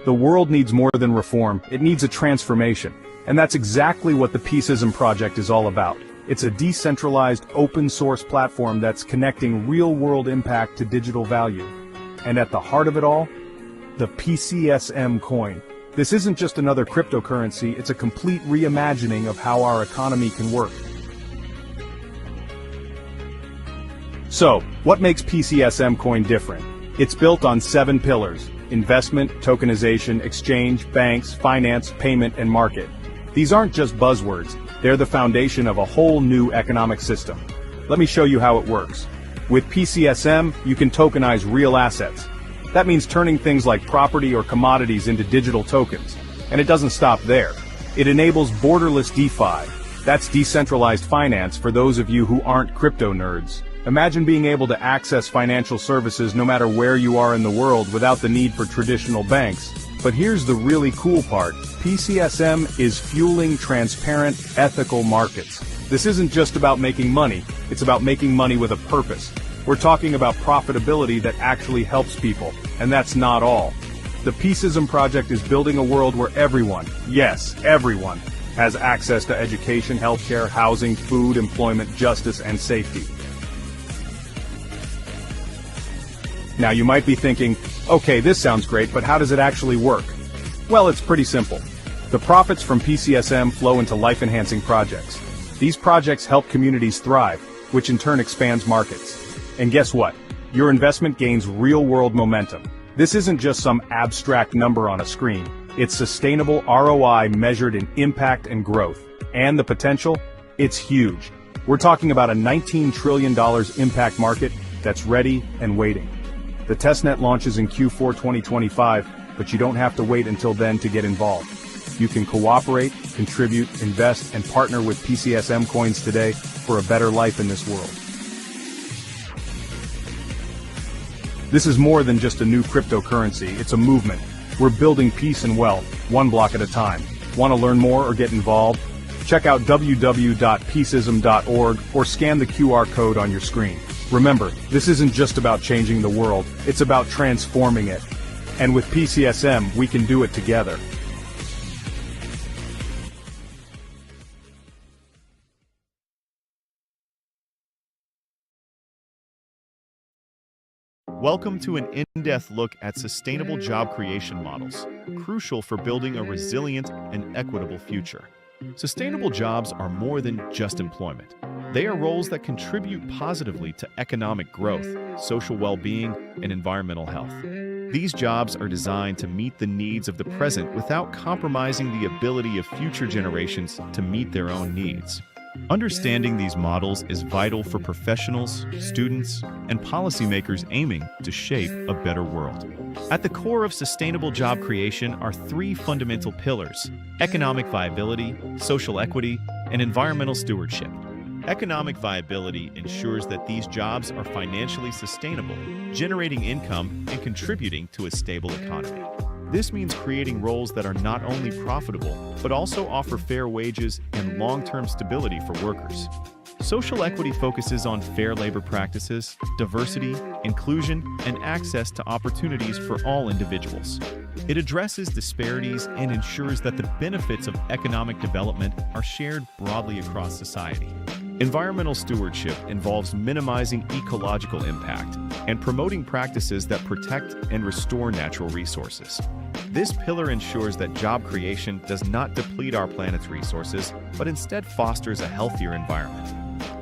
The world needs more than reform, it needs a transformation. And that's exactly what the PEACEISM project is all about. It's a decentralized, open-source platform that's connecting real-world impact to digital value. And at the heart of it all, the PEACEISM coin. This isn't just another cryptocurrency, it's a complete reimagining of how our economy can work. So, what makes PEACEISM coin different? It's built on 7 pillars: investment, tokenization, exchange, banks, finance, payment, and market. These aren't just buzzwords, they're the foundation of a whole new economic system. Let me show you how it works. With PEACEISM, you can tokenize real assets. That means turning things like property or commodities into digital tokens. And it doesn't stop there. It enables borderless DeFi. That's decentralized finance for those of you who aren't crypto nerds. Imagine being able to access financial services no matter where you are in the world without the need for traditional banks. But here's the really cool part. PEACEISM is fueling transparent, ethical markets. This isn't just about making money, it's about making money with a purpose. We're talking about profitability that actually helps people, and that's not all. The PEACEISM project is building a world where everyone, yes, everyone, has access to education, healthcare, housing, food, employment, justice, and safety. Now you might be thinking, okay, this sounds great, but how does it actually work? Well, it's pretty simple. The profits from PEACEISM flow into life-enhancing projects. These projects help communities thrive, which in turn expands markets. And guess what? Your investment gains real-world momentum. This isn't just some abstract number on a screen. It's sustainable ROI measured in impact and growth. And the potential? It's huge. We're talking about a $19 trillion impact market that's ready and waiting. The testnet launches in Q4 2025, but you don't have to wait until then to get involved. You can cooperate, contribute, invest, and partner with PEACEISM coins today for a better life in this world. This is more than just a new cryptocurrency, it's a movement. We're building peace and wealth, one block at a time. Want to learn more or get involved? Check out www.peaceism.org or scan the QR code on your screen. Remember, this isn't just about changing the world, it's about transforming it. And with PEACEISM, we can do it together. Welcome to an in-depth look at sustainable job creation models, crucial for building a resilient and equitable future. Sustainable jobs are more than just employment. They are roles that contribute positively to economic growth, social well-being, and environmental health. These jobs are designed to meet the needs of the present without compromising the ability of future generations to meet their own needs. Understanding these models is vital for professionals, students, and policymakers aiming to shape a better world. At the core of sustainable job creation are 3 fundamental pillars: economic viability, social equity, and environmental stewardship. Economic viability ensures that these jobs are financially sustainable, generating income and contributing to a stable economy. This means creating roles that are not only profitable, but also offer fair wages and long-term stability for workers. Social equity focuses on fair labor practices, diversity, inclusion, and access to opportunities for all individuals. It addresses disparities and ensures that the benefits of economic development are shared broadly across society. Environmental stewardship involves minimizing ecological impact and promoting practices that protect and restore natural resources. This pillar ensures that job creation does not deplete our planet's resources, but instead fosters a healthier environment.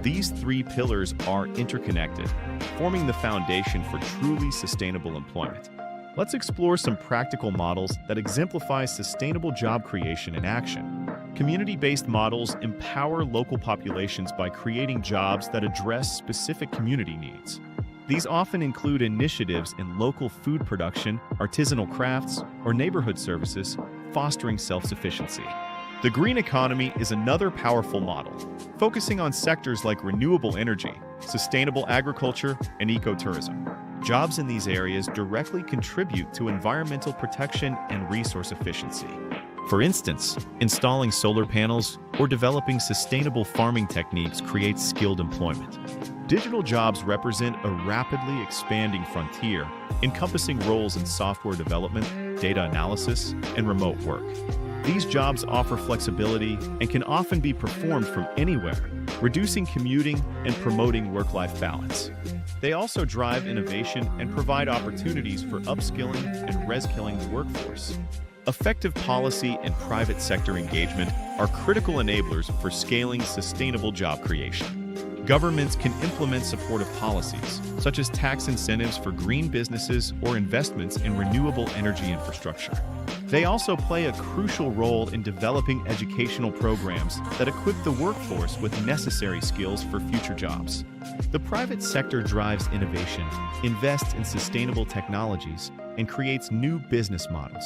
These 3 pillars are interconnected, forming the foundation for truly sustainable employment. Let's explore some practical models that exemplify sustainable job creation in action. Community-based models empower local populations by creating jobs that address specific community needs. These often include initiatives in local food production, artisanal crafts, or neighborhood services, fostering self-sufficiency. The green economy is another powerful model, focusing on sectors like renewable energy, sustainable agriculture, and ecotourism. Jobs in these areas directly contribute to environmental protection and resource efficiency. For instance, installing solar panels or developing sustainable farming techniques creates skilled employment. Digital jobs represent a rapidly expanding frontier, encompassing roles in software development, data analysis, and remote work. These jobs offer flexibility and can often be performed from anywhere, reducing commuting and promoting work-life balance. They also drive innovation and provide opportunities for upskilling and reskilling the workforce. Effective policy and private sector engagement are critical enablers for scaling sustainable job creation. Governments can implement supportive policies, such as tax incentives for green businesses or investments in renewable energy infrastructure. They also play a crucial role in developing educational programs that equip the workforce with necessary skills for future jobs. The private sector drives innovation, invests in sustainable technologies, and creates new business models.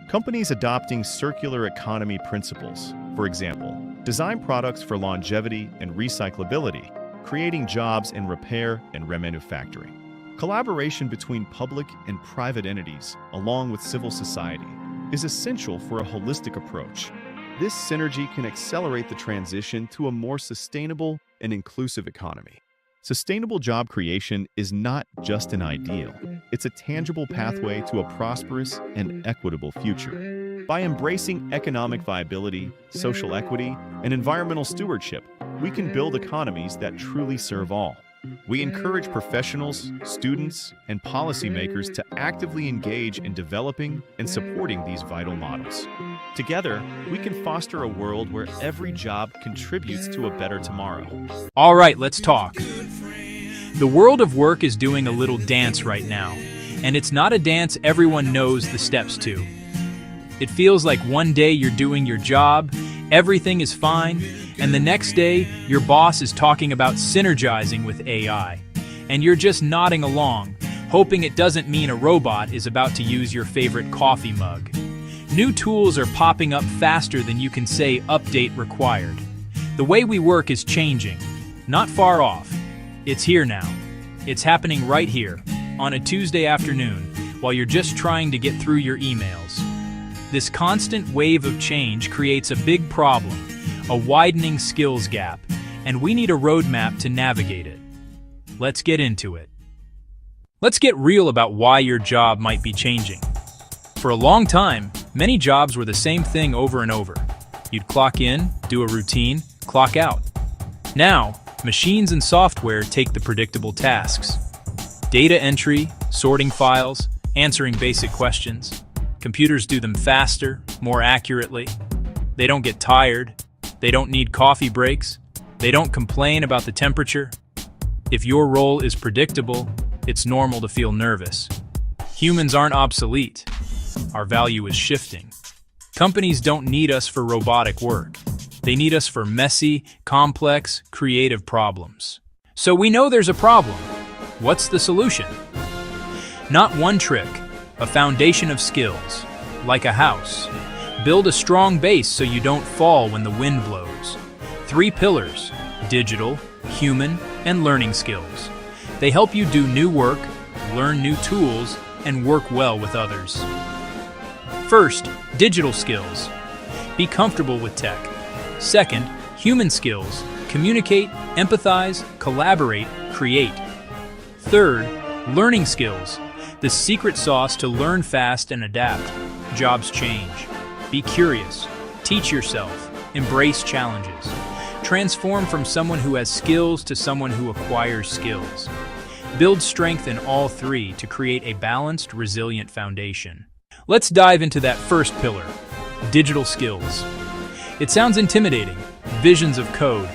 Companies adopting circular economy principles, for example, design products for longevity and recyclability, creating jobs in repair and remanufacturing. Collaboration between public and private entities, along with civil society, is essential for a holistic approach. This synergy can accelerate the transition to a more sustainable and inclusive economy. Sustainable job creation is not just an ideal, it's a tangible pathway to a prosperous and equitable future. By embracing economic viability, social equity, and environmental stewardship, we can build economies that truly serve all. We encourage professionals, students, and policymakers to actively engage in developing and supporting these vital models. Together, we can foster a world where every job contributes to a better tomorrow. All right, let's talk. The world of work is doing a little dance right now, and it's not a dance everyone knows the steps to. It feels like one day you're doing your job, everything is fine, and the next day your boss is talking about synergizing with AI, and you're just nodding along, hoping it doesn't mean a robot is about to use your favorite coffee mug. New tools are popping up faster than you can say update required. The way we work is changing, not far off. It's here now. It's happening right here, on a Tuesday afternoon, while you're just trying to get through your emails. This constant wave of change creates a big problem, a widening skills gap, and we need a roadmap to navigate it. Let's get into it. Let's get real about why your job might be changing. For a long time, many jobs were the same thing over and over. You'd clock in, do a routine, clock out. Now, machines and software take the predictable tasks. Data entry, sorting files, answering basic questions. Computers do them faster, more accurately. They don't get tired. They don't need coffee breaks. They don't complain about the temperature. If your role is predictable, it's normal to feel nervous. Humans aren't obsolete. Our value is shifting. Companies don't need us for robotic work. They need us for messy, complex, creative problems. So we know there's a problem. What's the solution? Not one trick, a foundation of skills, like a house. Build a strong base so you don't fall when the wind blows. 3 pillars: digital, human, and learning skills. They help you do new work, learn new tools, and work well with others. First, digital skills. Be comfortable with tech. Second, human skills. Communicate, empathize, collaborate, create. Third, learning skills. The secret sauce to learn fast and adapt. Jobs change. Be curious. Teach yourself. Embrace challenges. Transform from someone who has skills to someone who acquires skills. Build strength in all 3 to create a balanced, resilient foundation. Let's dive into that first pillar, digital skills. It sounds intimidating, visions of code,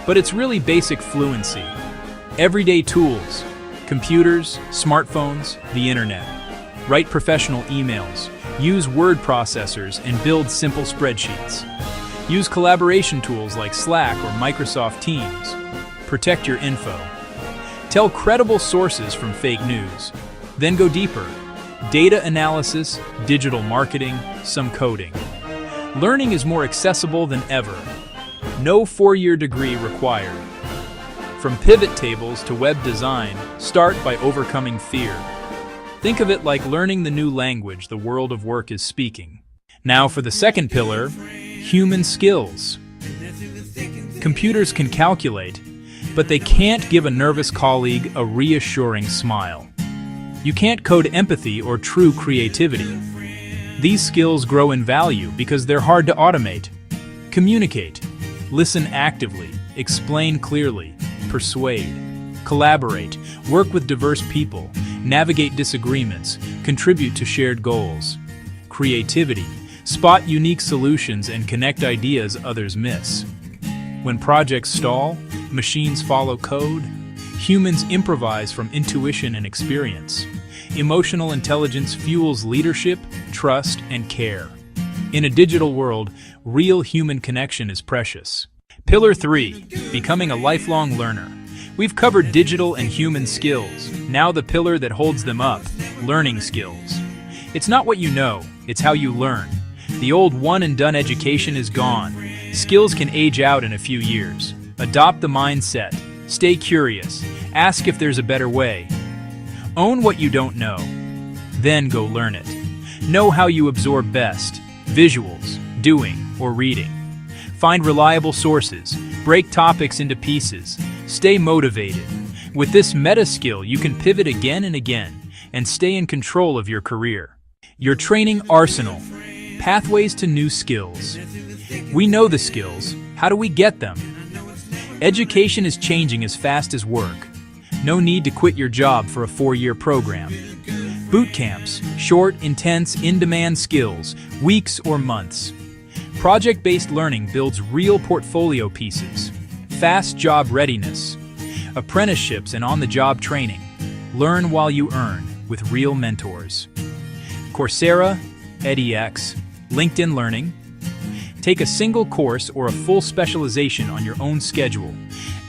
but it's really basic fluency. Everyday tools, computers, smartphones, the internet. Write professional emails, use word processors, and build simple spreadsheets. Use collaboration tools like Slack or Microsoft Teams. Protect your info. Tell credible sources from fake news. Then go deeper. Data analysis, digital marketing, some coding. Learning is more accessible than ever. No 4-year degree required. From pivot tables to web design, start by overcoming fear. Think of it like learning the new language the world of work is speaking. Now for the second pillar, human skills. Computers can calculate, but they can't give a nervous colleague a reassuring smile. You can't code empathy or true creativity. These skills grow in value because they're hard to automate. Communicate. Listen actively. Explain clearly. Persuade. Collaborate. Work with diverse people. Navigate disagreements. Contribute to shared goals. Creativity. Spot unique solutions and connect ideas others miss. When projects stall, machines follow code. Humans improvise from intuition and experience. Emotional intelligence fuels leadership, trust, and care. In a digital world, real human connection is precious. Pillar 3. Becoming a lifelong learner. We've covered digital and human skills. Now the pillar that holds them up, learning skills. It's not what you know, it's how you learn. The old one-and-done education is gone. Skills can age out in a few years. Adopt the mindset. Stay curious. Ask if there's a better way. Own what you don't know. Then go learn it. Know how you absorb best. Visuals, doing, or reading. Find reliable sources. Break topics into pieces. Stay motivated. With this meta skill, you can pivot again and again and stay in control of your career. Your training arsenal. Pathways to new skills. We know the skills. How do we get them? Education is changing as fast as work. No need to quit your job for a 4-year program. Boot camps, short, intense, in-demand skills, weeks or months. Project-based learning builds real portfolio pieces. Fast job readiness. Apprenticeships and on-the-job training. Learn while you earn with real mentors. Coursera, edX, LinkedIn Learning. Take a single course or a full specialization on your own schedule.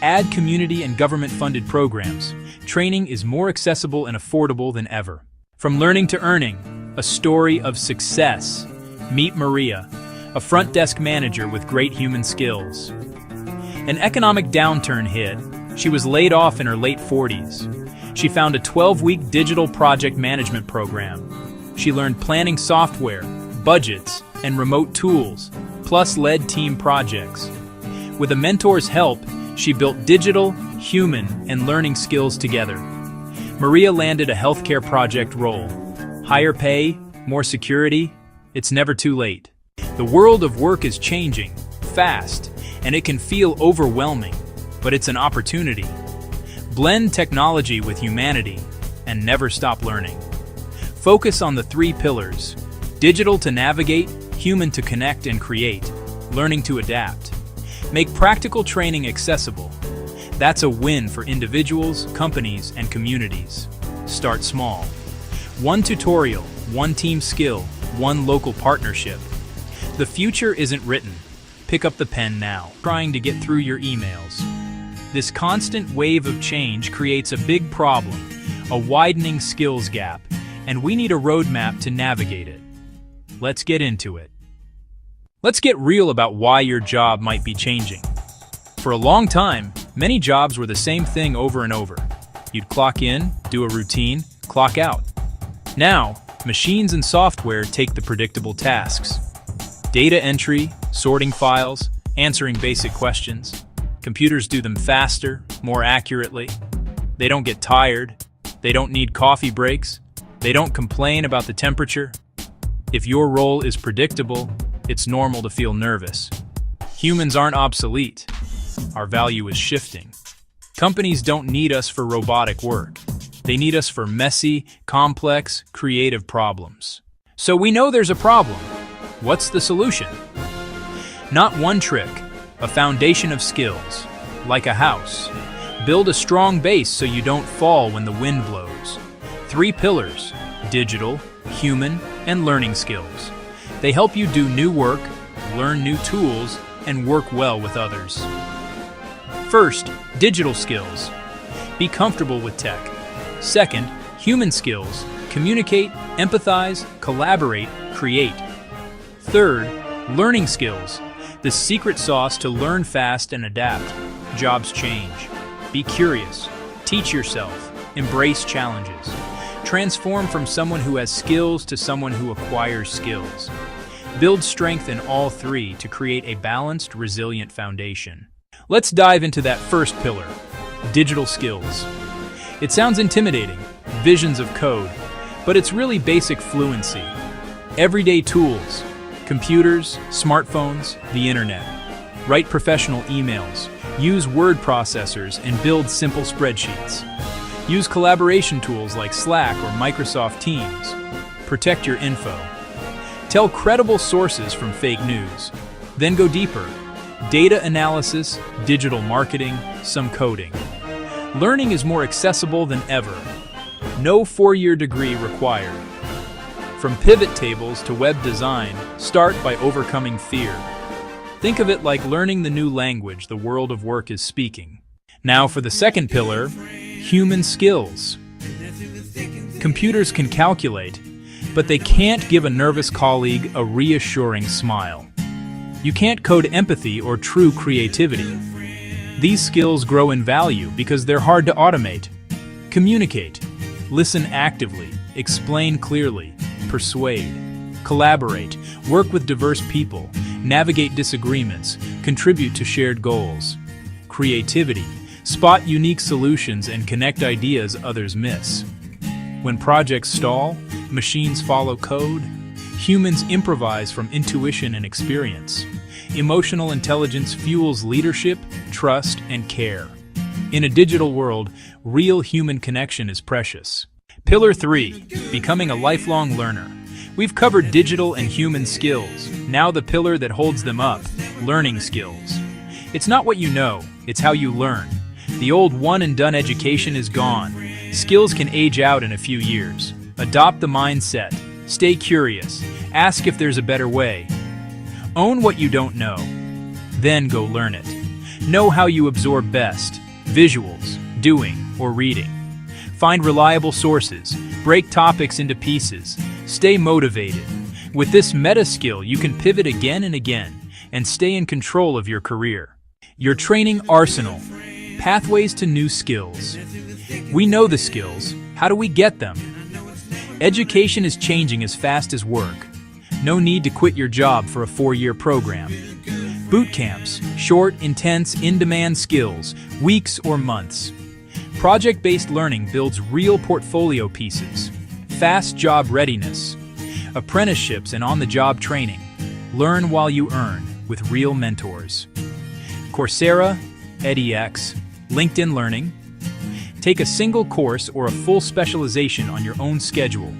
Add community and government-funded programs. Training is more accessible and affordable than ever. From learning to earning, a story of success. Meet Maria, a front desk manager with great human skills. An economic downturn hit. She was laid off in her late 40s. She found a 12-week digital project management program. She learned planning software, budgets, and remote tools, plus led team projects. With a mentor's help, she built digital, human, and learning skills together. Maria landed a healthcare project role. Higher pay, more security, it's never too late. The world of work is changing, fast, and it can feel overwhelming, but it's an opportunity. Blend technology with humanity, and never stop learning. Focus on the 3 pillars: digital to navigate, human to connect and create, learning to adapt. Make practical training accessible. That's a win for individuals, companies, and communities. Start small. 1 tutorial, 1 team skill, 1 local partnership. The future isn't written. Pick up the pen now. Trying to get through your emails. This constant wave of change creates a big problem, a widening skills gap, and we need a roadmap to navigate it. Let's get into it. Let's get real about why your job might be changing. For a long time, many jobs were the same thing over and over. You'd clock in, do a routine, clock out. Now, machines and software take the predictable tasks. Data entry, sorting files, answering basic questions. Computers do them faster, more accurately. They don't get tired. They don't need coffee breaks. They don't complain about the temperature. If your role is predictable, it's normal to feel nervous. Humans aren't obsolete. Our value is shifting. Companies don't need us for robotic work. They need us for messy, complex, creative problems. So we know there's a problem. What's the solution? Not one trick, a foundation of skills. Like a house. Build a strong base so you don't fall when the wind blows. 3 pillars: digital, human, and learning skills. They help you do new work, learn new tools, and work well with others. First, digital skills. Be comfortable with tech. Second, human skills. Communicate, empathize, collaborate, create. Third, learning skills. The secret sauce to learn fast and adapt. Jobs change. Be curious. Teach yourself. Embrace challenges. Transform from someone who has skills to someone who acquires skills. Build strength in all 3 to create a balanced, resilient foundation. Let's dive into that first pillar, digital skills. It sounds intimidating, visions of code, but it's really basic fluency. Everyday tools, computers, smartphones, the internet. Write professional emails, use word processors, and build simple spreadsheets. Use collaboration tools like Slack or Microsoft Teams. Protect your info. Tell credible sources from fake news. Then go deeper. Data analysis, digital marketing, some coding. Learning is more accessible than ever. No four-year degree required. From pivot tables to web design, start by overcoming fear. Think of it like learning the new language the world of work is speaking. Now for the second pillar, human skills. Computers can calculate, but they can't give a nervous colleague a reassuring smile. You can't code empathy or true creativity. These skills grow in value because they're hard to automate. Communicate. Listen actively. Explain clearly. Persuade. Collaborate. Work with diverse people. Navigate disagreements. Contribute to shared goals. Creativity. Spot unique solutions and connect ideas others miss. When projects stall, machines follow code. Humans improvise from intuition and experience. Emotional intelligence fuels leadership, trust, and care. In a digital world, real human connection is precious. Pillar 3. Becoming a lifelong learner. We've covered digital and human skills. Now the pillar that holds them up, learning skills. It's not what you know, it's how you learn. The old one-and-done education is gone. Skills can age out in a few years. Adopt the mindset. Stay curious. Ask if there's a better way. Own what you don't know. Then go learn it. Know how you absorb best. Visuals, doing, or reading. Find reliable sources. Break topics into pieces. Stay motivated. With this meta skill, you can pivot again and again and stay in control of your career. Your training arsenal. Pathways to new skills. We know the skills. How do we get them? Education is changing as fast as work. No need to quit your job for a 4-year program. Boot camps, short, intense, in-demand skills, weeks or months. Project-based learning builds real portfolio pieces. Fast job readiness. Apprenticeships and on-the-job training. Learn while you earn with real mentors. Coursera, edX, LinkedIn Learning. Take a single course or a full specialization on your own schedule.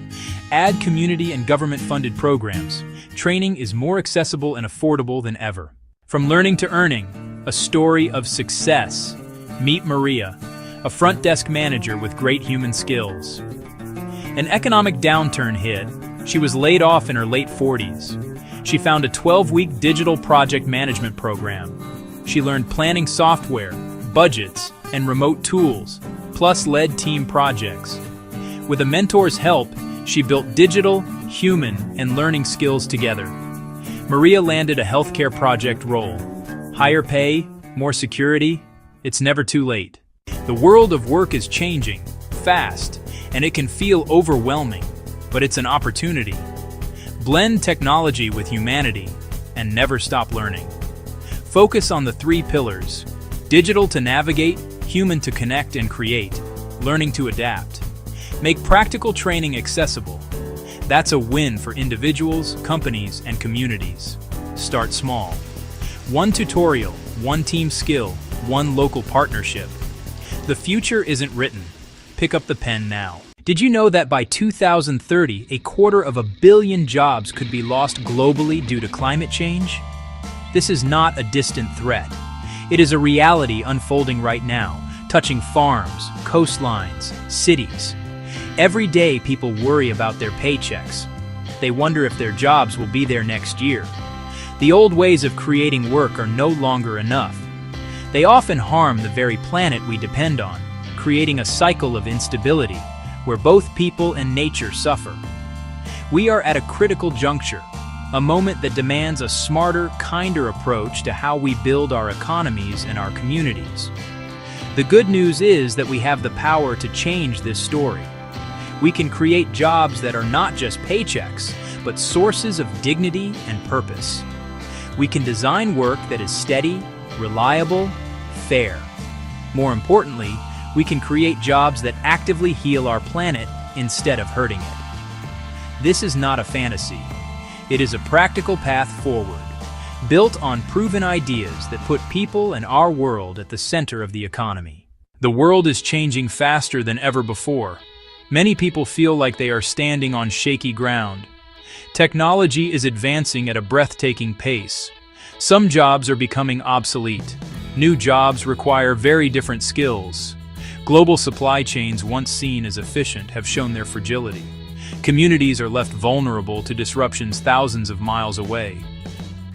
Add community and government-funded programs. Training is more accessible and affordable than ever. From learning to earning, a story of success. Meet Maria, a front desk manager with great human skills. An economic downturn hit. She was laid off in her late 40s. She found a 12-week digital project management program. She learned planning software, budgets, and remote tools, plus led team projects. With a mentor's help, she built digital, human, and learning skills together. Maria landed a healthcare project role. Higher pay, more security, it's never too late. The world of work is changing, fast, and it can feel overwhelming, but it's an opportunity. Blend technology with humanity, and never stop learning. Focus on the 3 pillars: digital to navigate, human to connect and create, learning to adapt. Make practical training accessible. That's a win for individuals, companies, and communities. Start small. 1 tutorial, 1 team skill, 1 local partnership. The future isn't written. Pick up the pen now. Did you know that by 2030, 250 million jobs could be lost globally due to climate change? This is not a distant threat. It is a reality unfolding right now, touching farms, coastlines, cities. Every day people worry about their paychecks. They wonder if their jobs will be there next year. The old ways of creating work are no longer enough. They often harm the very planet we depend on, creating a cycle of instability where both people and nature suffer. We are at a critical juncture, a moment that demands a smarter, kinder approach to how we build our economies and our communities. The good news is that we have the power to change this story. We can create jobs that are not just paychecks, but sources of dignity and purpose. We can design work that is steady, reliable, fair. More importantly, we can create jobs that actively heal our planet instead of hurting it. This is not a fantasy. It is a practical path forward, built on proven ideas that put people and our world at the center of the economy. The world is changing faster than ever before. Many people feel like they are standing on shaky ground. Technology is advancing at a breathtaking pace. Some jobs are becoming obsolete. New jobs require very different skills. Global supply chains, once seen as efficient, have shown their fragility. Communities are left vulnerable to disruptions thousands of miles away.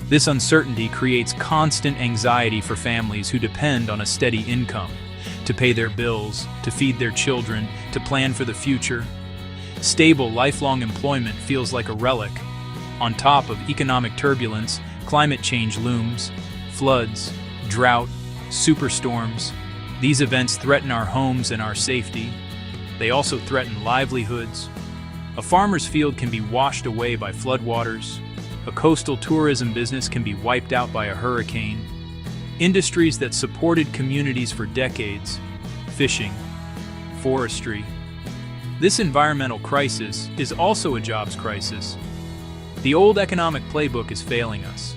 This uncertainty creates constant anxiety for families who depend on a steady income to pay their bills, to feed their children, to plan for the future. Stable, lifelong employment feels like a relic. On top of economic turbulence, climate change looms. Floods, drought, superstorms. These events threaten our homes and our safety. They also threaten livelihoods. A farmer's field can be washed away by floodwaters. A coastal tourism business can be wiped out by a hurricane. Industries that supported communities for decades, fishing, forestry. This environmental crisis is also a jobs crisis. The old economic playbook is failing us.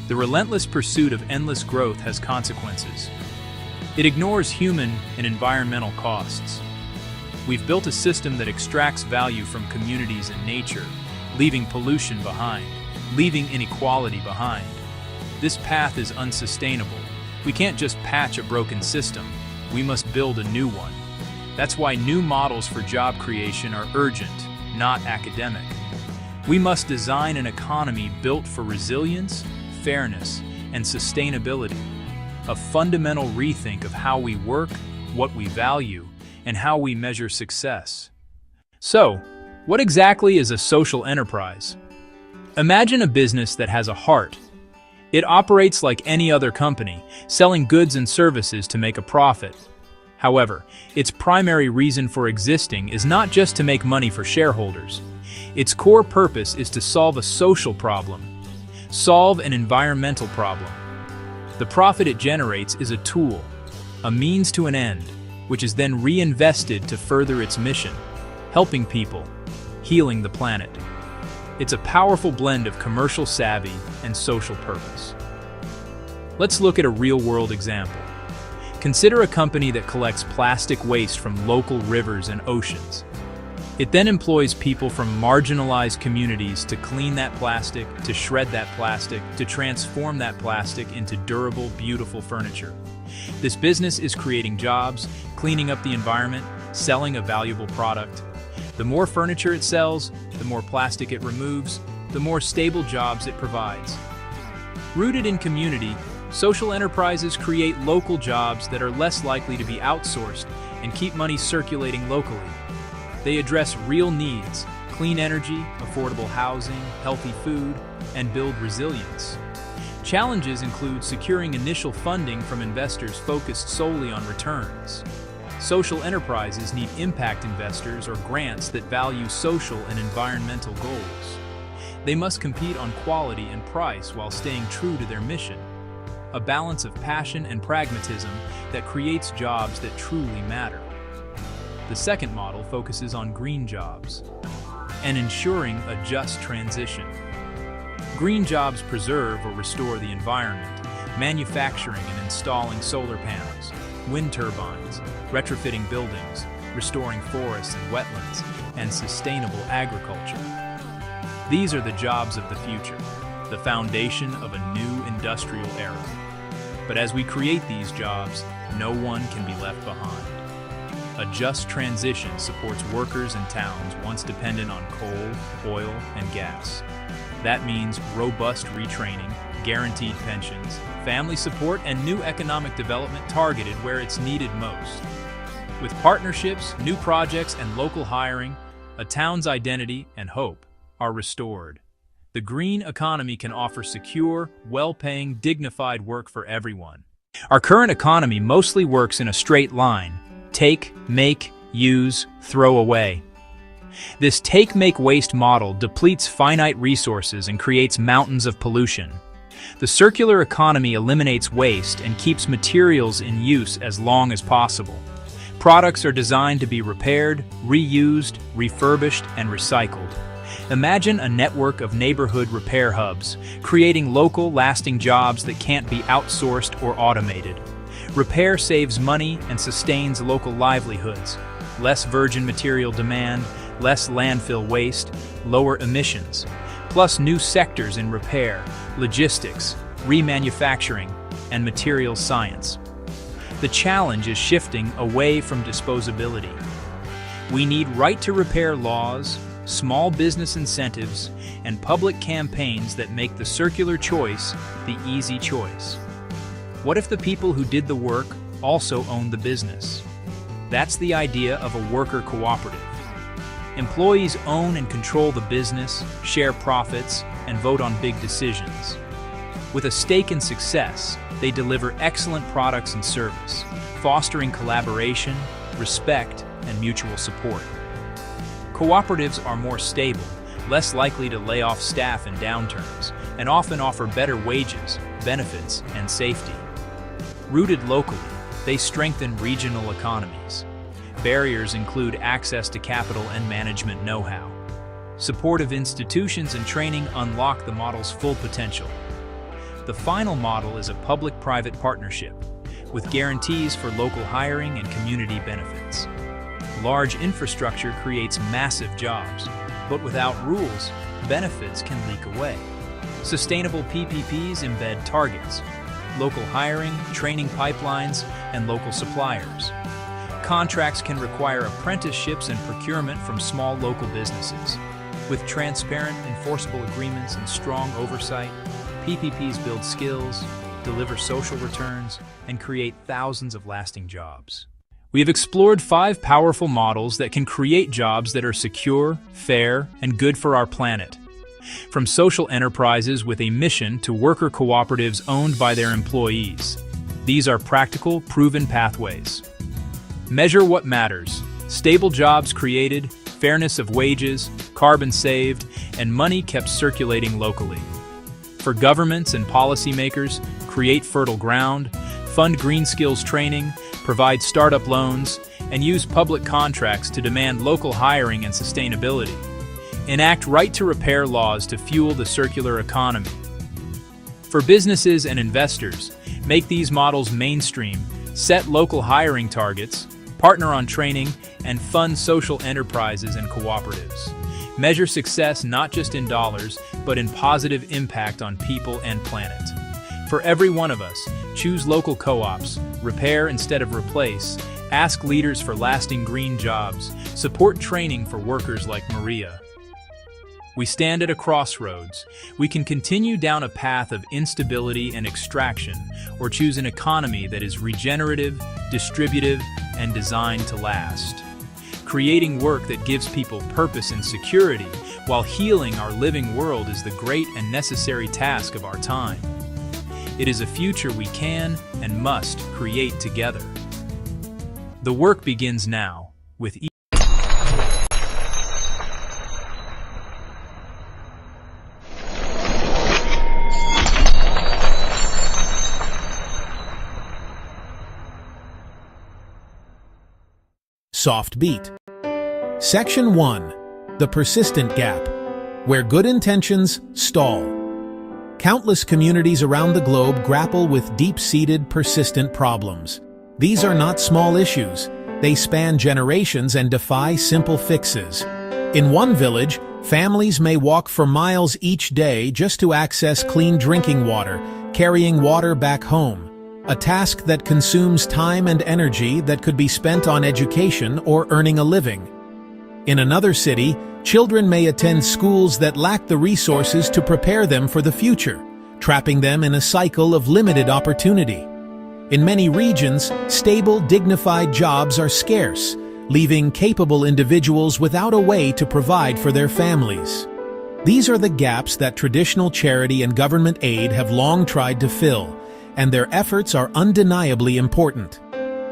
The relentless pursuit of endless growth has consequences. It ignores human and environmental costs. We've built a system that extracts value from communities and nature, leaving pollution behind, leaving inequality behind. This path is unsustainable. We can't just patch a broken system. We must build a new one. That's why new models for job creation are urgent, not academic. We must design an economy built for resilience, fairness, and sustainability. A fundamental rethink of how we work, what we value, and how we measure success. So, what exactly is a social enterprise? Imagine a business that has a heart. It operates like any other company, selling goods and services to make a profit. However, its primary reason for existing is not just to make money for shareholders. Its core purpose is to solve a social problem, solve an environmental problem. The profit it generates is a tool, a means to an end, which is then reinvested to further its mission, helping people, healing the planet. It's a powerful blend of commercial savvy and social purpose. Let's look at a real-world example. Consider a company that collects plastic waste from local rivers and oceans. It then employs people from marginalized communities to clean that plastic, to shred that plastic, to transform that plastic into durable, beautiful furniture. This business is creating jobs, cleaning up the environment, selling a valuable product. The more furniture it sells, the more plastic it removes, the more stable jobs it provides. Rooted in community, social enterprises create local jobs that are less likely to be outsourced and keep money circulating locally. They address real needs, clean energy, affordable housing, healthy food, and build resilience. Challenges include securing initial funding from investors focused solely on returns. Social enterprises need impact investors or grants that value social and environmental goals. They must compete on quality and price while staying true to their mission. A balance of passion and pragmatism that creates jobs that truly matter. The second model focuses on green jobs and ensuring a just transition. Green jobs preserve or restore the environment, manufacturing and installing solar panels, wind turbines, retrofitting buildings, restoring forests and wetlands, and sustainable agriculture. These are the jobs of the future, the foundation of a new industrial era. But as we create these jobs, no one can be left behind. A just transition supports workers in towns once dependent on coal, oil, and gas. That means robust retraining, guaranteed pensions, family support, and new economic development targeted where it's needed most. With partnerships, new projects, and local hiring, a town's identity and hope are restored. The green economy can offer secure, well-paying, dignified work for everyone. Our current economy mostly works in a straight line: take, make, use, throw away. This take-make-waste model depletes finite resources and creates mountains of pollution. The circular economy eliminates waste and keeps materials in use as long as possible. Products are designed to be repaired, reused, refurbished, and recycled. Imagine a network of neighborhood repair hubs, creating local, lasting jobs that can't be outsourced or automated. Repair saves money and sustains local livelihoods. Less virgin material demand, less landfill waste, lower emissions. Plus new sectors in repair, logistics, remanufacturing, and materials science. The challenge is shifting away from disposability. We need right-to-repair laws, small business incentives, and public campaigns that make the circular choice the easy choice. What if the people who did the work also own the business? That's the idea of a worker cooperative. Employees own and control the business, share profits, and vote on big decisions. With a stake in success, they deliver excellent products and service, fostering collaboration, respect, and mutual support. Cooperatives are more stable, less likely to lay off staff in downturns, and often offer better wages, benefits, and safety. Rooted locally, they strengthen regional economies. Barriers include access to capital and management know-how. Supportive institutions and training unlock the model's full potential. The final model is a public-private partnership, with guarantees for local hiring and community benefits. Large infrastructure creates massive jobs, but without rules, benefits can leak away. Sustainable PPPs embed targets, local hiring, training pipelines, and local suppliers. Contracts can require apprenticeships and procurement from small local businesses. With transparent, enforceable agreements and strong oversight, PPPs build skills, deliver social returns, and create thousands of lasting jobs. We have explored 5 powerful models that can create jobs that are secure, fair, and good for our planet. From social enterprises with a mission to worker cooperatives owned by their employees. These are practical, proven pathways. Measure what matters: stable jobs created, fairness of wages, carbon saved, and money kept circulating locally. For governments and policymakers, create fertile ground, fund green skills training, provide startup loans, and use public contracts to demand local hiring and sustainability. Enact right-to-repair laws to fuel the circular economy. For businesses and investors, make these models mainstream, set local hiring targets, partner on training, and fund social enterprises and cooperatives. Measure success not just in dollars, but in positive impact on people and planet. For every one of us, choose local co-ops, repair instead of replace, ask leaders for lasting green jobs, support training for workers like Maria. We stand at a crossroads. We can continue down a path of instability and extraction, or choose an economy that is regenerative, distributive, and designed to last. Creating work that gives people purpose and security while healing our living world is the great and necessary task of our time. It is a future we can and must create together. The work begins now, with each. Soft Beat. Section 1. The Persistent Gap, where good intentions stall. Countless communities around the globe grapple with deep-seated, persistent problems. These are not small issues. They span generations and defy simple fixes. In one village, families may walk for miles each day just to access clean drinking water, carrying water back home. A task that consumes time and energy that could be spent on education or earning a living. In another city, children may attend schools that lack the resources to prepare them for the future, trapping them in a cycle of limited opportunity. In many regions, stable, dignified jobs are scarce, leaving capable individuals without a way to provide for their families. These are the gaps that traditional charity and government aid have long tried to fill, and their efforts are undeniably important.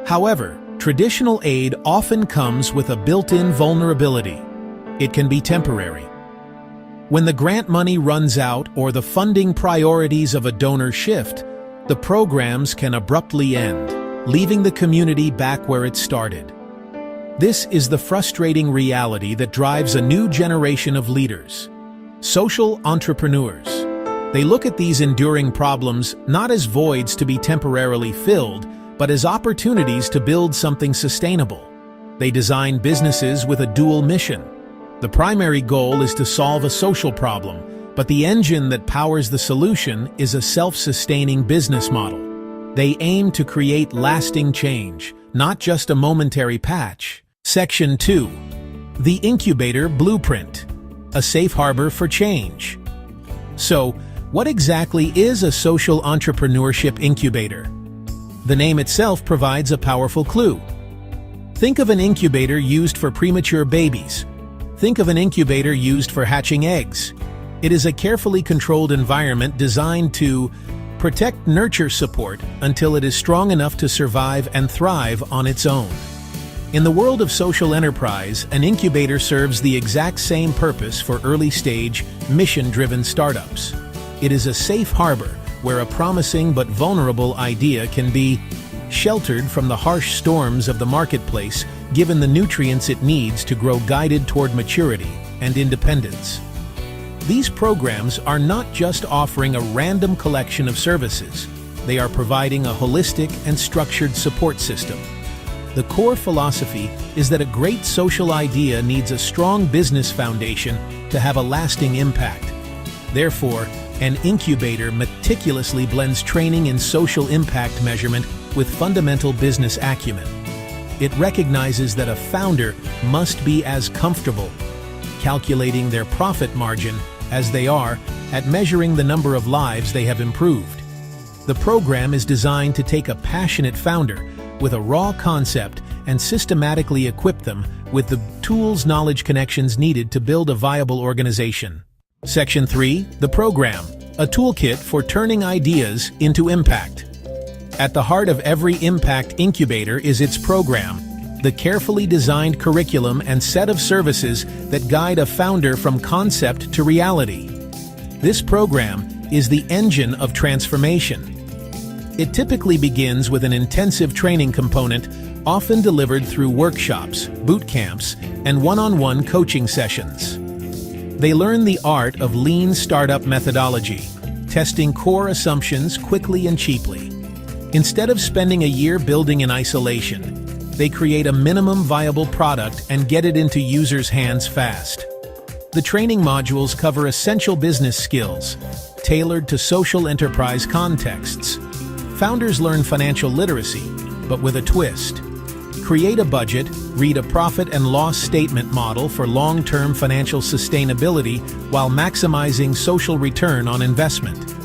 However, traditional aid often comes with a built-in vulnerability. It can be temporary. When the grant money runs out or the funding priorities of a donor shift, the programs can abruptly end, leaving the community back where it started. This is the frustrating reality that drives a new generation of leaders. Social entrepreneurs. They look at these enduring problems not as voids to be temporarily filled, but as opportunities to build something sustainable. They design businesses with a dual mission. The primary goal is to solve a social problem, but the engine that powers the solution is a self-sustaining business model. They aim to create lasting change, not just a momentary patch. Section 2. The Incubator Blueprint. A safe harbor for change. So, what exactly is a social entrepreneurship incubator? The name itself provides a powerful clue. Think of an incubator used for premature babies. Think of an incubator used for hatching eggs. It is a carefully controlled environment designed to protect nurture support until it is strong enough to survive and thrive on its own. In the world of social enterprise, an incubator serves the exact same purpose for early-stage, mission-driven startups. It is a safe harbor where a promising but vulnerable idea can be sheltered from the harsh storms of the marketplace, given the nutrients it needs to grow guided toward maturity and independence. These programs are not just offering a random collection of services. They are providing a holistic and structured support system. The core philosophy is that a great social idea needs a strong business foundation to have a lasting impact. Therefore, an incubator meticulously blends training in social impact measurement with fundamental business acumen. It recognizes that a founder must be as comfortable calculating their profit margin as they are at measuring the number of lives they have improved. The program is designed to take a passionate founder with a raw concept and systematically equip them with the tools, knowledge, connections needed to build a viable organization. Section 3. The Program. A toolkit for turning ideas into impact. At the heart of every impact incubator is its program, the carefully designed curriculum and set of services that guide a founder from concept to reality. This program is the engine of transformation. It typically begins with an intensive training component, often delivered through workshops, boot camps, and one-on-one coaching sessions. They learn the art of lean startup methodology, testing core assumptions quickly and cheaply. Instead of spending a year building in isolation, they create a minimum viable product and get it into users' hands fast. The training modules cover essential business skills, tailored to social enterprise contexts. Founders learn financial literacy, but with a twist. Create a budget, read a profit and loss statement model for long-term financial sustainability while maximizing social return on investment.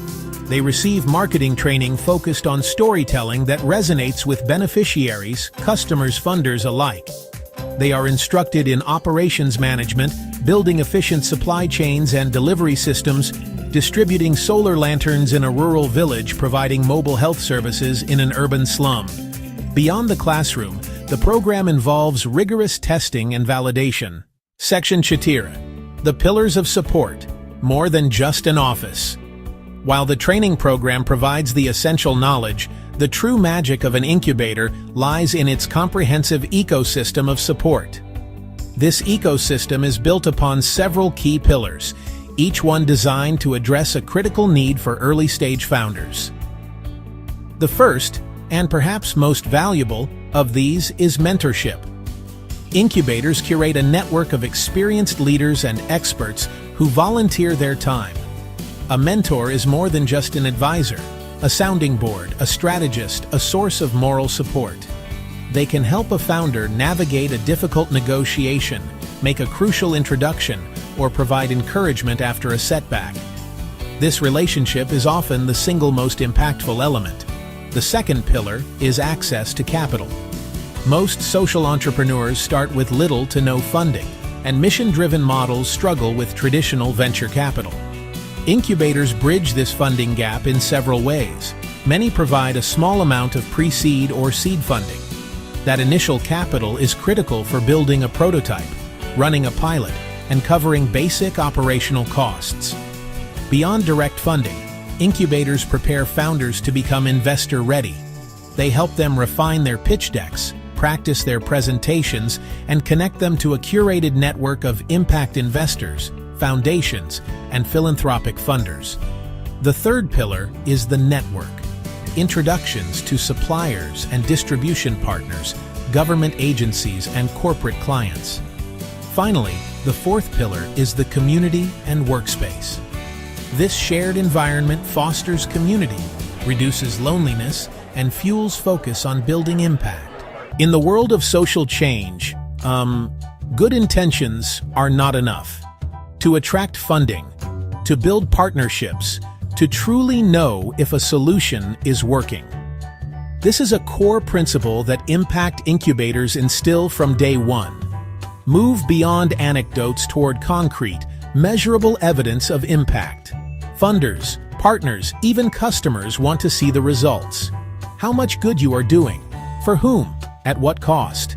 They receive marketing training focused on storytelling that resonates with beneficiaries, customers, funders alike. They are instructed in operations management, building efficient supply chains and delivery systems, distributing solar lanterns in a rural village, providing mobile health services in an urban slum. Beyond the classroom, the program involves rigorous testing and validation. Section Chatira. The Pillars of Support. More than just an office. While the training program provides the essential knowledge, the true magic of an incubator lies in its comprehensive ecosystem of support. This ecosystem is built upon several key pillars, each one designed to address a critical need for early-stage founders. The first, and perhaps most valuable, of these is mentorship. Incubators curate a network of experienced leaders and experts who volunteer their time. A mentor is more than just an advisor, a sounding board, a strategist, a source of moral support. They can help a founder navigate a difficult negotiation, make a crucial introduction, or provide encouragement after a setback. This relationship is often the single most impactful element. The second pillar is access to capital. Most social entrepreneurs start with little to no funding, and mission-driven models struggle with traditional venture capital. Incubators bridge this funding gap in several ways. Many provide a small amount of pre-seed or seed funding. That initial capital is critical for building a prototype, running a pilot, and covering basic operational costs. Beyond direct funding, incubators prepare founders to become investor-ready. They help them refine their pitch decks, practice their presentations and connect them to a curated network of impact investors, foundations, and philanthropic funders. The third pillar is the network. Introductions to suppliers and distribution partners, government agencies, and corporate clients. Finally, the fourth pillar is the community and workspace. This shared environment fosters community, reduces loneliness, and fuels focus on building impact. In the world of social change, good intentions are not enough. To attract funding, to build partnerships, to truly know if a solution is working. This is a core principle that impact incubators instill from day one. Move beyond anecdotes toward concrete, measurable evidence of impact. Funders, partners, even customers want to see the results. How much good you are doing, for whom, at what cost.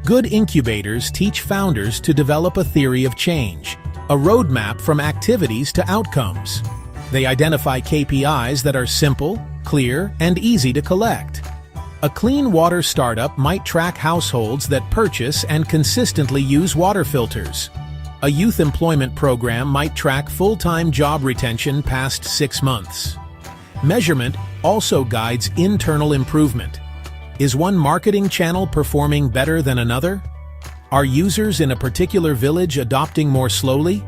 Good incubators teach founders to develop a theory of change, a roadmap from activities to outcomes. They identify KPIs that are simple, clear, and easy to collect. A clean water startup might track households that purchase and consistently use water filters. A youth employment program might track full-time job retention past 6 months. Measurement also guides internal improvement. Is one marketing channel performing better than another? Are users in a particular village adopting more slowly?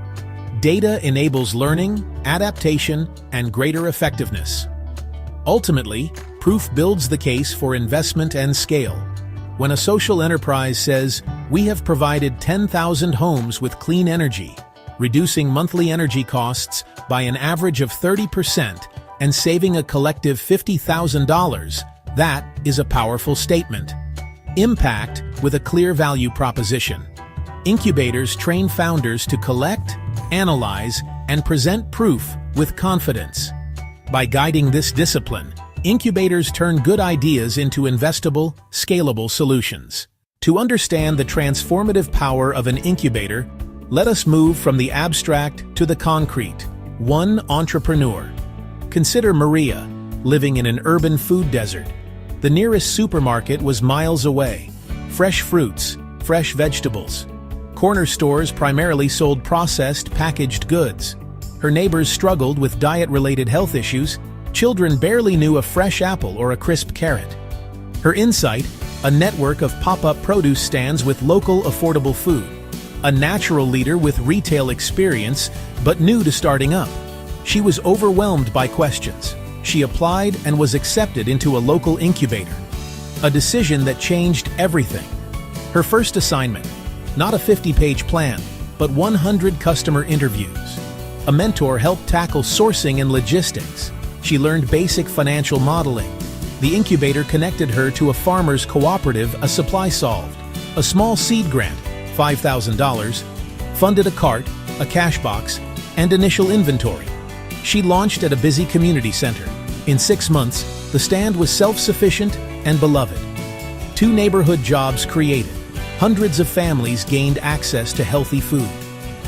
Data enables learning, adaptation, and greater effectiveness. Ultimately, proof builds the case for investment and scale. When a social enterprise says, "We have provided 10,000 homes with clean energy, reducing monthly energy costs by an average of 30% and saving a collective $50,000, that is a powerful statement. Impact with a clear value proposition. Incubators train founders to collect, analyze, and present proof with confidence. By guiding this discipline, incubators turn good ideas into investable, scalable solutions. To understand the transformative power of an incubator, let us move from the abstract to the concrete. One entrepreneur. Consider Maria, living in an urban food desert. The nearest supermarket was miles away. Fresh fruits, fresh vegetables. Corner stores primarily sold processed, packaged goods. Her neighbors struggled with diet-related health issues. Children barely knew a fresh apple or a crisp carrot. Her insight, a network of pop-up produce stands with local affordable food. A natural leader with retail experience, but new to starting up. She was overwhelmed by questions. She applied and was accepted into a local incubator. A decision that changed everything. Her first assignment, not a 50-page plan, but 100 customer interviews. A mentor helped tackle sourcing and logistics. She learned basic financial modeling. The incubator connected her to a farmer's cooperative, a supply solved. A small seed grant, $5,000, funded a cart, a cash box, and initial inventory. She launched at a busy community center. In 6 months, the stand was self-sufficient and beloved. 2 neighborhood jobs created. Hundreds of families gained access to healthy food.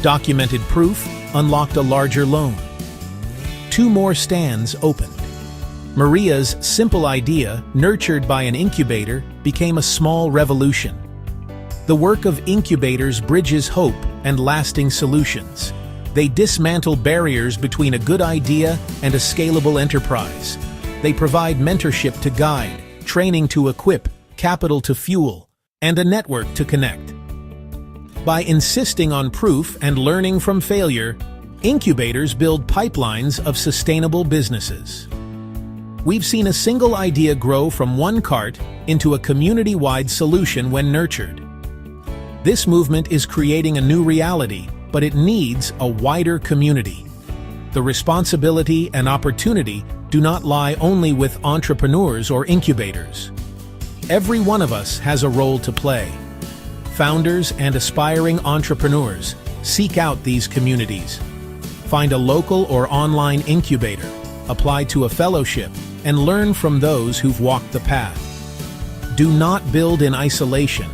Documented proof unlocked a larger loan. 2 more stands opened. Maria's simple idea, nurtured by an incubator, became a small revolution. The work of incubators bridges hope and lasting solutions. They dismantle barriers between a good idea and a scalable enterprise. They provide mentorship to guide, training to equip, capital to fuel, and a network to connect. By insisting on proof and learning from failure, incubators build pipelines of sustainable businesses. We've seen a single idea grow from one cart into a community-wide solution when nurtured. This movement is creating a new reality, but it needs a wider community. The responsibility and opportunity do not lie only with entrepreneurs or incubators. Every one of us has a role to play. Founders and aspiring entrepreneurs, seek out these communities. Find a local or online incubator, apply to a fellowship, and learn from those who've walked the path. Do not build in isolation.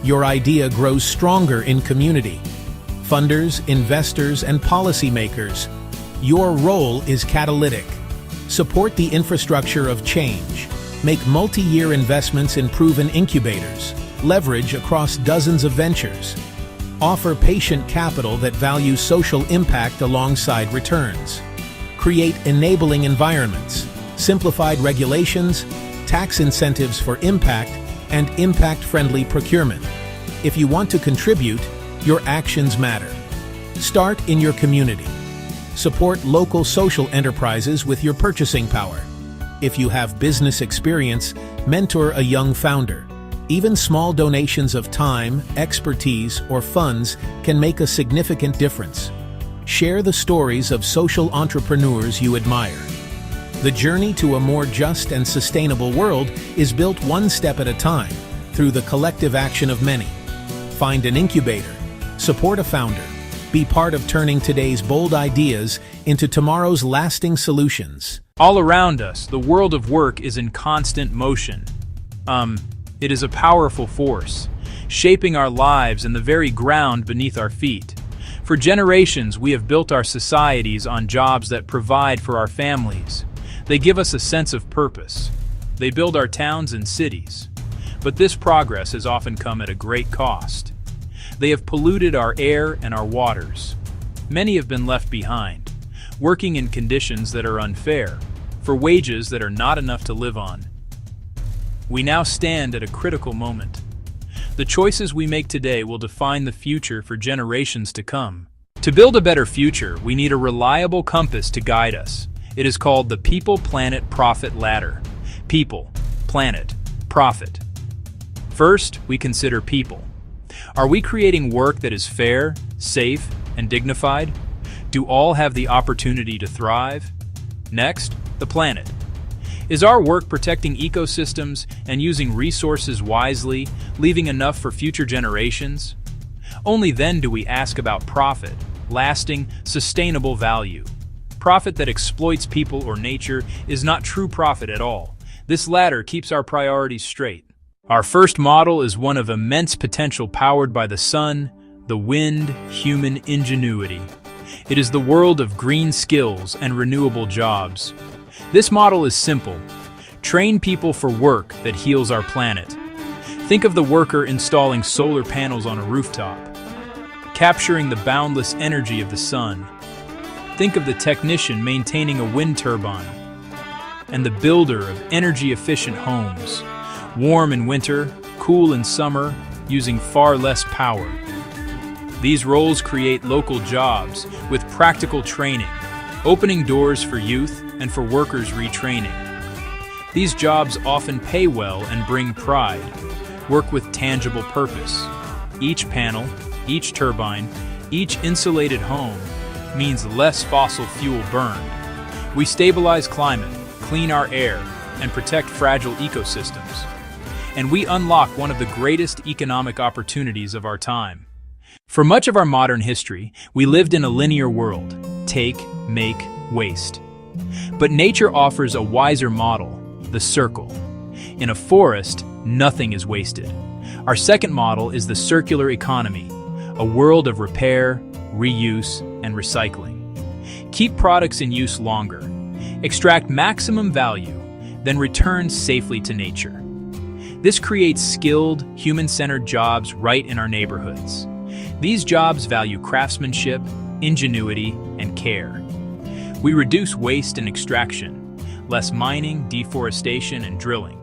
Your idea grows stronger in community. Funders, investors, and policymakers, your role is catalytic. Support the infrastructure of change. Make multi-year investments in proven incubators. Leverage across dozens of ventures. Offer patient capital that values social impact alongside returns. Create enabling environments, simplified regulations, tax incentives for impact, and impact-friendly procurement. If you want to contribute, your actions matter. Start in your community. Support local social enterprises with your purchasing power. If you have business experience, mentor a young founder. Even small donations of time, expertise, or funds can make a significant difference. Share the stories of social entrepreneurs you admire. The journey to a more just and sustainable world is built one step at a time through the collective action of many. Find an incubator, support a founder, be part of turning today's bold ideas into tomorrow's lasting solutions. All around us, the world of work is in constant motion. It is a powerful force, shaping our lives and the very ground beneath our feet. For generations, we have built our societies on jobs that provide for our families. They give us a sense of purpose. They build our towns and cities. But this progress has often come at a great cost. They have polluted our air and our waters. Many have been left behind, working in conditions that are unfair, for wages that are not enough to live on. We now stand at a critical moment. The choices we make today will define the future for generations to come. To build a better future, we need a reliable compass to guide us. It is called the People, Planet, Profit Ladder. People, planet, profit. First, we consider people. Are we creating work that is fair, safe, and dignified? Do all have the opportunity to thrive? Next, the planet. Is our work protecting ecosystems and using resources wisely, leaving enough for future generations? Only then do we ask about profit, lasting, sustainable value. Profit that exploits people or nature is not true profit at all. This ladder keeps our priorities straight. Our first model is one of immense potential powered by the sun, the wind, human ingenuity. It is the world of green skills and renewable jobs. This model is simple. Train people for work that heals our planet. Think of the worker installing solar panels on a rooftop, capturing the boundless energy of the sun. Think of the technician maintaining a wind turbine, and the builder of energy-efficient homes, warm in winter, cool in summer, using far less power. These roles create local jobs with practical training, opening doors for youth and for workers retraining. These jobs often pay well and bring pride, work with tangible purpose. Each panel, each turbine, each insulated home means less fossil fuel burned. We stabilize climate, clean our air, and protect fragile ecosystems. And we unlock one of the greatest economic opportunities of our time. For much of our modern history, we lived in a linear world: take, make, waste. But nature offers a wiser model, the circle. In a forest, nothing is wasted. Our second model is the circular economy, a world of repair, reuse, and recycling. Keep products in use longer, extract maximum value, then return safely to nature. This creates skilled, human-centered jobs right in our neighborhoods. These jobs value craftsmanship, ingenuity, and care. We reduce waste and extraction, less mining, deforestation, and drilling.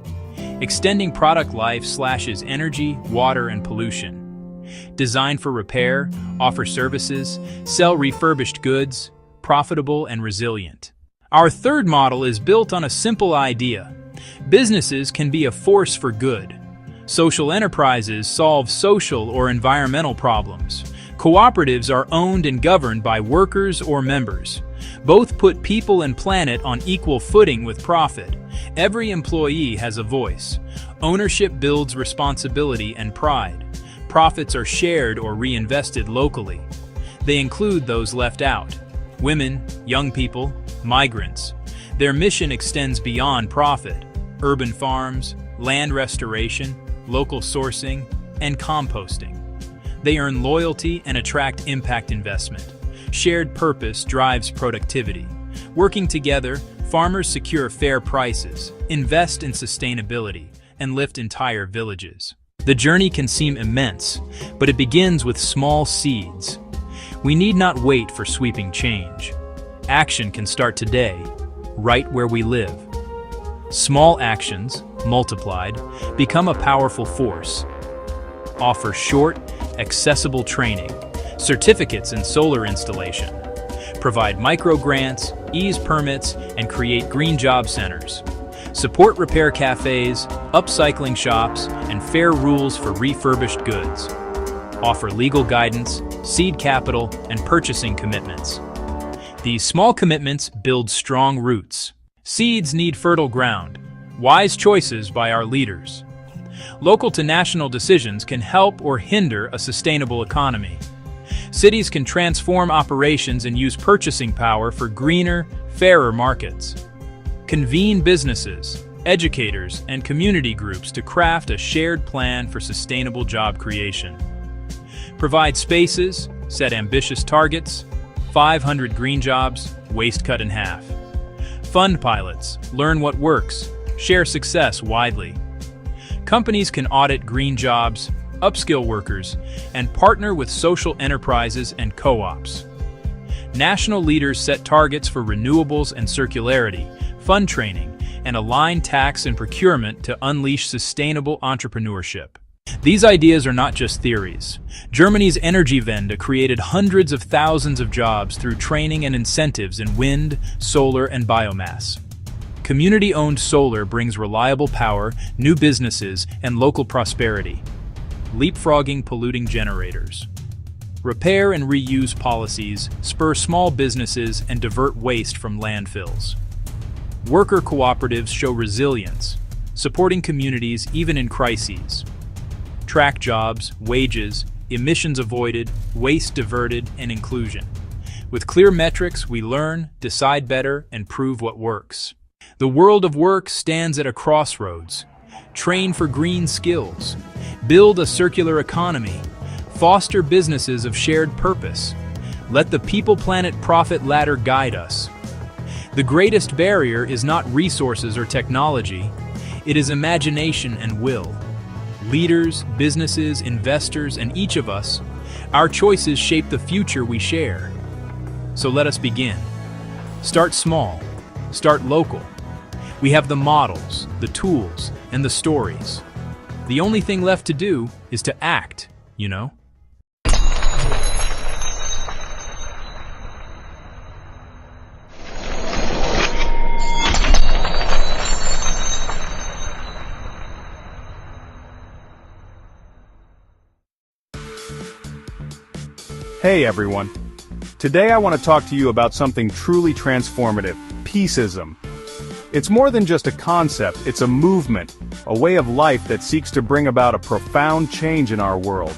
Extending product life slashes energy, water, and pollution. Design for repair, offer services, sell refurbished goods, profitable and resilient. Our third model is built on a simple idea. Businesses can be a force for good. Social enterprises solve social or environmental problems. Cooperatives are owned and governed by workers or members. Both put people and planet on equal footing with profit. Every employee has a voice. Ownership builds responsibility and pride. Profits are shared or reinvested locally. They include those left out: women, young people, migrants. Their mission extends beyond profit: urban farms, land restoration, local sourcing, and composting. They earn loyalty and attract impact investment. Shared purpose drives productivity. Working together, Farmers secure fair prices, invest in sustainability, and lift entire villages. The journey can seem immense, but it begins with small seeds. We need not wait for sweeping change. Action can start today, right where we live. Small actions, multiplied, become a powerful force. Offer short, accessible training, certificates in solar installation. Provide micro-grants, ease permits, and create green job centers. Support repair cafes, upcycling shops, and fair rules for refurbished goods. Offer legal guidance, seed capital, and purchasing commitments. These small commitments build strong roots. Seeds need fertile ground. Wise choices by our leaders. Local to national decisions can help or hinder a sustainable economy. Cities can transform operations and use purchasing power for greener, fairer markets. Convene businesses, educators, and community groups to craft a shared plan for sustainable job creation. Provide spaces, set ambitious targets, 500 green jobs, waste cut in half. Fund pilots, learn what works, share success widely. Companies can audit green jobs, upskill workers, and partner with social enterprises and co-ops. National leaders set targets for renewables and circularity, fund training, and align tax and procurement to unleash sustainable entrepreneurship. These ideas are not just theories. Germany's Energiewende created hundreds of thousands of jobs through training and incentives in wind, solar, and biomass. Community-owned solar brings reliable power, new businesses, and local prosperity. Leapfrogging polluting generators. Repair and reuse policies spur small businesses and divert waste from landfills. Worker cooperatives show resilience, supporting communities even in crises. Track jobs, wages, emissions avoided, waste diverted, and inclusion. With clear metrics, we learn, decide better, and prove what works. The world of work stands at a crossroads. Train for green skills. Build a circular economy. Foster businesses of shared purpose. Let the people-planet profit ladder guide us. The greatest barrier is not resources or technology. It is imagination and will. Leaders, businesses, investors, and each of us, our choices shape the future we share. So let us begin. Start small. Start local. We have the models, the tools, and the stories. The only thing left to do is to act, you know? Hey everyone. Today I want to talk to you about something truly transformative, PEACEISM. It's more than just a concept, it's a movement, a way of life that seeks to bring about a profound change in our world.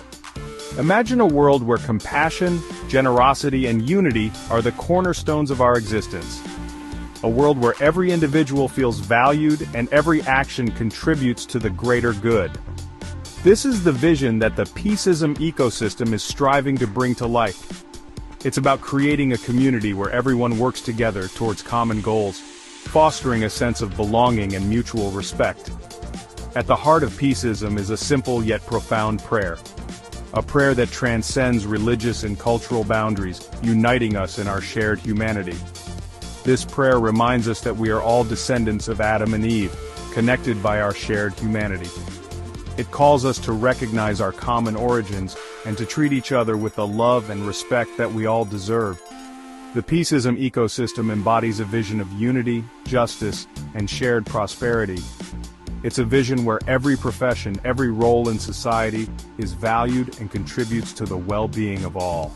Imagine a world where compassion, generosity, and unity are the cornerstones of our existence. A world where every individual feels valued and every action contributes to the greater good. This is the vision that the PEACEISM ecosystem is striving to bring to life. It's about creating a community where everyone works together towards common goals, fostering a sense of belonging and mutual respect. At the heart of PEACEISM is a simple yet profound prayer. A prayer that transcends religious and cultural boundaries, uniting us in our shared humanity. This prayer reminds us that we are all descendants of Adam and Eve, connected by our shared humanity. It calls us to recognize our common origins and to treat each other with the love and respect that we all deserve. The PEACEISM ecosystem embodies a vision of unity, justice, and shared prosperity. It's a vision where every profession, every role in society is valued and contributes to the well-being of all.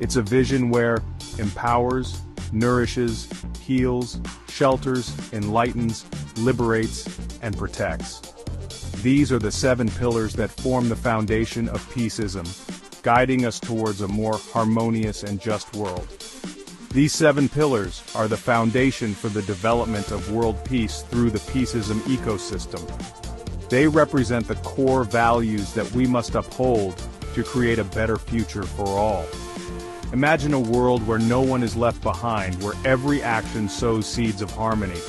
It's a vision where empowers, nourishes, heals, shelters, enlightens, liberates, and protects. These are the 7 pillars that form the foundation of PEACEISM, guiding us towards a more harmonious and just world. These 7 pillars are the foundation for the development of world peace through the PEACEISM ecosystem. They represent the core values that we must uphold to create a better future for all. Imagine a world where no one is left behind, where every action sows seeds of harmony.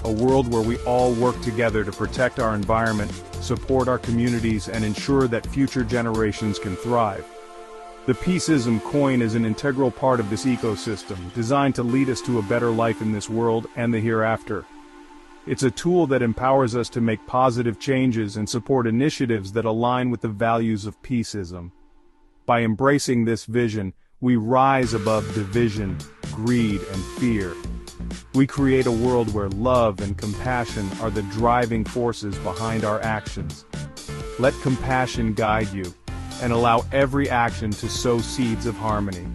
A world where we all work together to protect our environment, support our communities, and ensure that future generations can thrive. The PEACEISM coin is an integral part of this ecosystem, designed to lead us to a better life in this world and the hereafter. It's a tool that empowers us to make positive changes and support initiatives that align with the values of PEACEISM. By embracing this vision, we rise above division, greed, and fear. We create a world where love and compassion are the driving forces behind our actions. Let compassion guide you, and allow every action to sow seeds of harmony.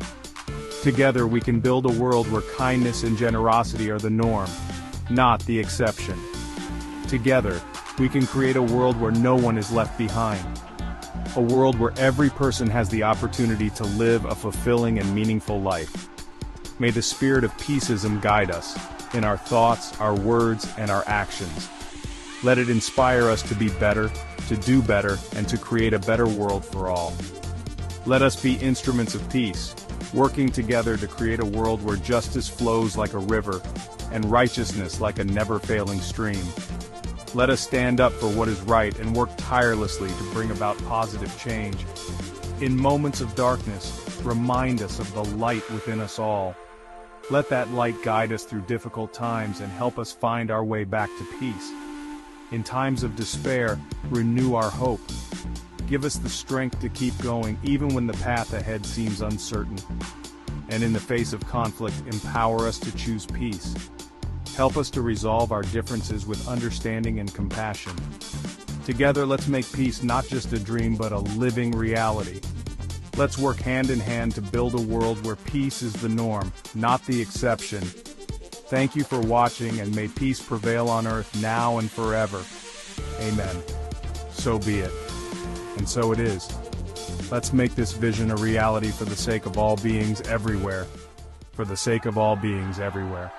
Together we can build a world where kindness and generosity are the norm, not the exception. Together, we can create a world where no one is left behind. A world where every person has the opportunity to live a fulfilling and meaningful life. May the spirit of PEACEISM guide us, in our thoughts, our words, and our actions. Let it inspire us to be better, to do better, and to create a better world for all. Let us be instruments of peace, working together to create a world where justice flows like a river, and righteousness like a never-failing stream. Let us stand up for what is right and work tirelessly to bring about positive change. In moments of darkness, remind us of the light within us all. Let that light guide us through difficult times and help us find our way back to peace. In times of despair, renew our hope. Give us the strength to keep going even when the path ahead seems uncertain. And in the face of conflict, empower us to choose peace. Help us to resolve our differences with understanding and compassion. Together, let's make peace not just a dream but a living reality. Let's work hand in hand to build a world where peace is the norm, not the exception. Thank you for watching, and may peace prevail on earth now and forever. Amen. So be it. And so it is. Let's make this vision a reality for the sake of all beings everywhere. For the sake of all beings everywhere.